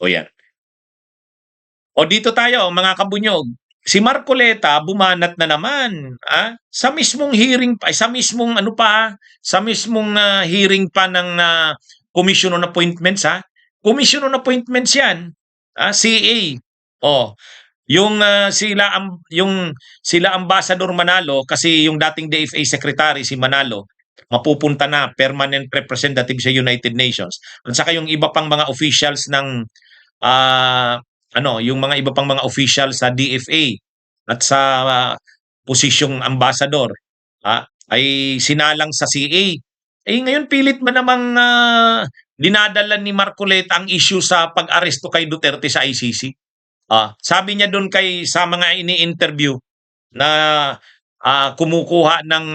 O yan. O dito tayo, mga kabunyog. Si Marcoleta bumanat na naman, sa mismong hearing pa, sa mismong hearing pa ng Commission on Appointments, Commission on Appointments 'yan, CA. Oh, yung sila Ambassador Manalo, kasi yung dating DFA Secretary si Manalo mapupunta na permanent representative sa United Nations. At saka yung iba pang mga officials ng yung mga iba pang mga official sa DFA at sa posisyong ambassador ay sinalang sa CA. Ngayon pilit ba namang dinadala ni Marcoleta ang issue sa pag-aresto kay Duterte sa ICC? Sabi niya doon sa mga ini-interview na kumukuha ng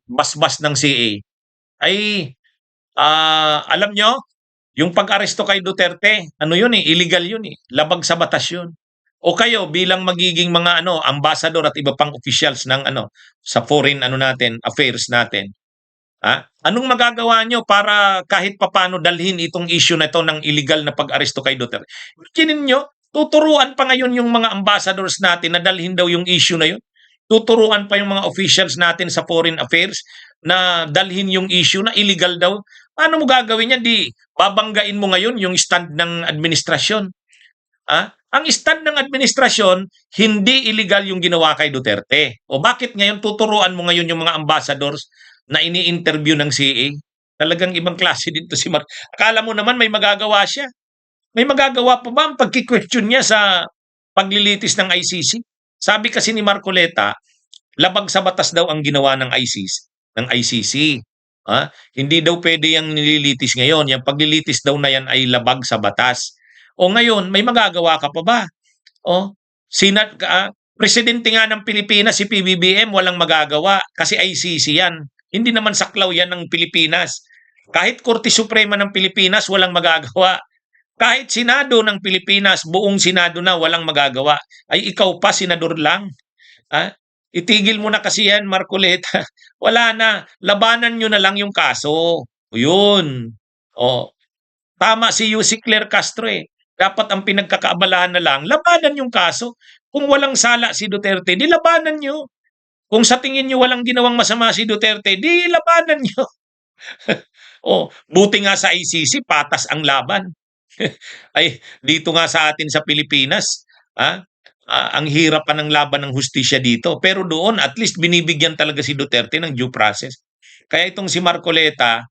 basbas ng CA, ay alam nyo, yung pag-aresto kay Duterte, illegal yun labag sa batas yun. O kayo bilang magiging mga ambassador at iba pang officials ng sa foreign affairs natin, anong magagawa nyo para kahit papano dalhin itong issue na ito ng illegal na pag-aresto kay Duterte? Kinin nyo, tuturuan pa ngayon yung mga ambassadors natin na dalhin daw yung issue na yun. Tuturuan pa yung mga officials natin sa foreign affairs na dalhin yung issue na illegal daw. Ano mo gagawin yan? Di babanggain mo ngayon yung stand ng administrasyon. Ang stand ng administrasyon, hindi illegal yung ginawa kay Duterte. O bakit ngayon tuturuan mo ngayon yung mga ambassadors na ini-interview ng CA? Talagang ibang klase din to si Mark. Akala mo naman may magagawa siya. May magagawa pa ba ang pagki-question niya sa paglilitis ng ICC? Sabi kasi ni Marcoleta, labag sa batas daw ang ginawa ng ICC. Hindi daw pwede yung nililitis ngayon. Yung paglilitis daw na yan ay labag sa batas. O ngayon, may magagawa ka pa ba? Presidente nga ng Pilipinas, si PBBM, walang magagawa kasi ICC yan. Hindi naman saklaw yan ng Pilipinas. Kahit Korte Suprema ng Pilipinas, walang magagawa. Kahit Senado ng Pilipinas, buong Senado na walang magagawa. Ay ikaw pa, senador lang. Itigil mo na kasi yan, Marcoleta. Wala na. Labanan nyo na lang yung kaso. Yun. Tama si Yussi Claire Castro eh. Dapat ang pinagkakaabalahan na lang, labanan yung kaso. Kung walang sala si Duterte, di labanan nyo. Kung sa tingin nyo walang ginawang masama si Duterte, di labanan nyo. Buti nga sa ICC, patas ang laban. Ay, dito nga sa atin sa Pilipinas, ang hirap pa ng laban ng hustisya dito. Pero doon, at least binibigyan talaga si Duterte ng due process. Kaya itong si Marcoleta,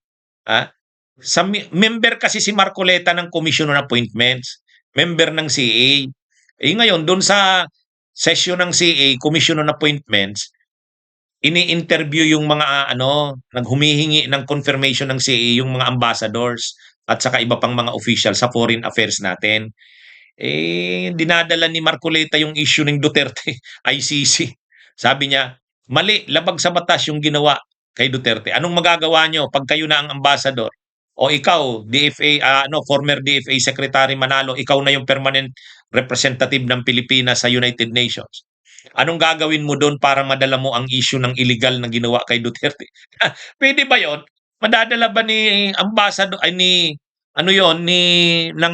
member kasi si Marcoleta ng Commission on Appointments, member ng CA. Ngayon, doon sa session ng CA, Commission on Appointments, ini-interview yung mga naghumihingi ng confirmation ng CA, yung mga ambassadors at saka iba pang mga official sa foreign affairs natin. Dinadala ni Marcoleta yung issue ng Duterte, ICC. Sabi niya, mali, labag sa batas yung ginawa kay Duterte. Anong magagawa nyo pag kayo na ang ambassador? O ikaw, DFA, former DFA Secretary Manalo, ikaw na yung permanent representative ng Pilipinas sa United Nations. Anong gagawin mo doon para madala mo ang issue ng illegal na ginawa kay Duterte? Pwede ba yon? Madadala ba ni ambassador ng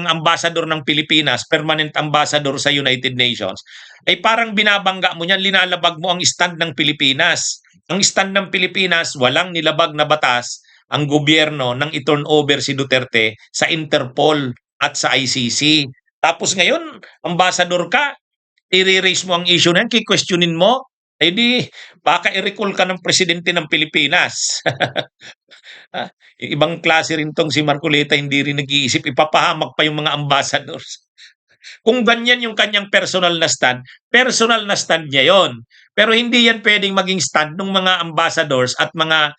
ambassador ng Pilipinas, permanent ambassador sa United Nations? Parang binabangga mo niyan, linalabag mo ang stand ng Pilipinas. Ang stand ng Pilipinas, walang nilabag na batas ang gobyerno nang i-turn over si Duterte sa Interpol at sa ICC. Tapos ngayon, ambassador ka, i-raise mo ang issue na yan, kikwestiyonin mo, baka i-recall ka ng presidente ng Pilipinas. Ibang klase rin tong si Marcoleta, hindi rin nag-iisip, ipapahamak pa yung mga ambassadors. Kung ganyan yung kanyang personal na stand niya yon. Pero hindi yan pwedeng maging stand ng mga ambassadors at mga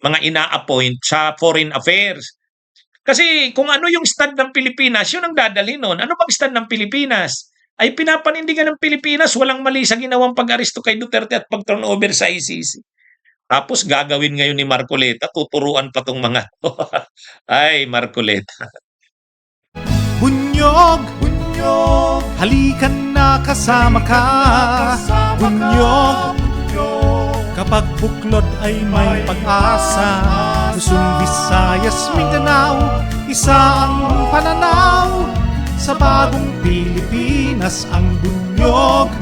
ina-appoint sa foreign affairs. Kasi kung ano yung stand ng Pilipinas, yun ang dadalhin nun. Ano bang stand ng Pilipinas? Ay pinapanindigan ng Pilipinas, walang mali sa ginawang pag-aresto kay Duterte at pag-turn over sa ICC. Tapos gagawin ngayon ni Marcoleta, tuturuan pa tong mga ay, Marcoleta. Bunyog, halikan na kasama ka. Bunyog, kapag buklod ay may pag-asa. Luzon, Visayas, Mindanao, isa ang pananaw. Sa bagong Pilipinas ang bunyog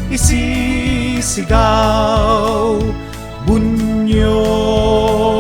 isisigaw. Bunyog